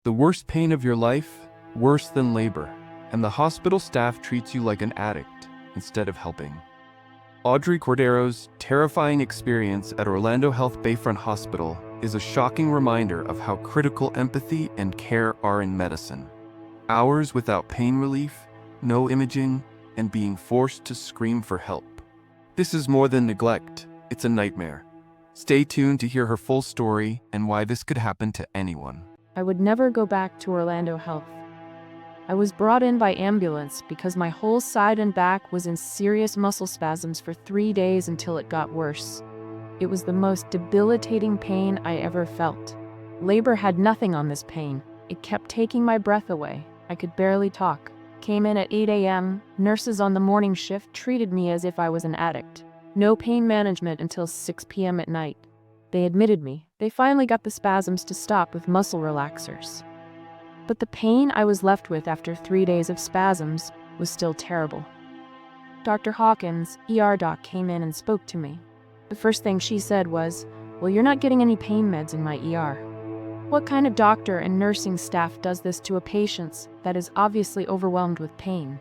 The worst pain of your life, worse than labor, and the hospital staff treats you like an addict instead of helping. Audrey Cordero's terrifying experience at Orlando Health Bayfront Hospital is a shocking reminder of how critical empathy and care are in medicine. Hours without pain relief, no imaging, and being forced to scream for help. This is more than neglect, it's a nightmare. Stay tuned to hear her full story and why this could happen to anyone. I would never go back to Orlando Health. I was brought in by ambulance because my whole side and back was in serious muscle spasms for 3 days until it got worse. It was the most debilitating pain I ever felt. Labor had nothing on this pain. It kept taking my breath away. I could barely talk. Came in at 8 a.m. Nurses on the morning shift treated me as if I was an addict. No pain management until 6 p.m. at night. They admitted me. They finally got the spasms to stop with muscle relaxers. But the pain I was left with after 3 days of spasms was still terrible. Dr. Hawkins, ER doc, came in and spoke to me. The first thing she said was, "Well, you're not getting any pain meds in my ER." What kind of doctor and nursing staff does this to a patient that is obviously overwhelmed with pain?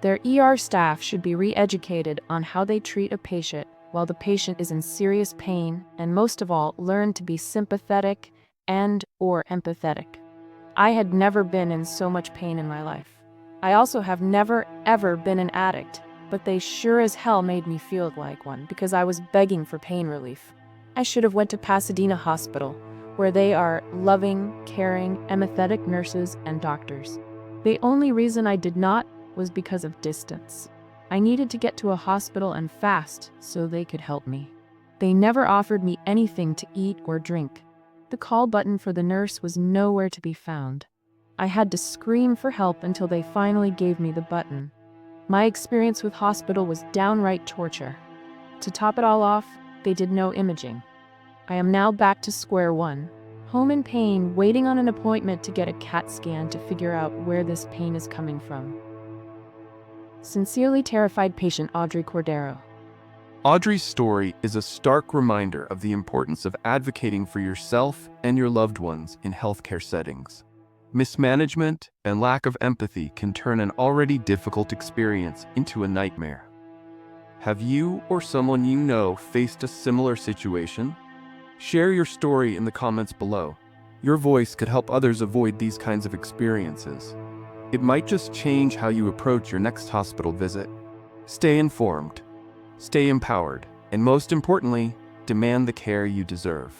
Their ER staff should be re-educated on how they treat a patient while the patient is in serious pain, and most of all, learn to be sympathetic and/or empathetic. I had never been in so much pain in my life. I also have never, ever been an addict, but they sure as hell made me feel like one because I was begging for pain relief. I should have went to Pasadena Hospital, where they are loving, caring, empathetic nurses and doctors. The only reason I did not was because of distance. I needed to get to a hospital and fast so they could help me. They never offered me anything to eat or drink. The call button for the nurse was nowhere to be found. I had to scream for help until they finally gave me the button. My experience with hospital was downright torture. To top it all off, they did no imaging. I am now back to square one, home in pain, waiting on an appointment to get a CAT scan to figure out where this pain is coming from. Sincerely terrified patient Audrey Cordero. Audrey's story is a stark reminder of the importance of advocating for yourself and your loved ones in healthcare settings. Mismanagement and lack of empathy can turn an already difficult experience into a nightmare. Have you or someone you know faced a similar situation? Share your story in the comments below. Your voice could help others avoid these kinds of experiences. It might just change how you approach your next hospital visit. Stay informed, stay empowered, and most importantly, demand the care you deserve.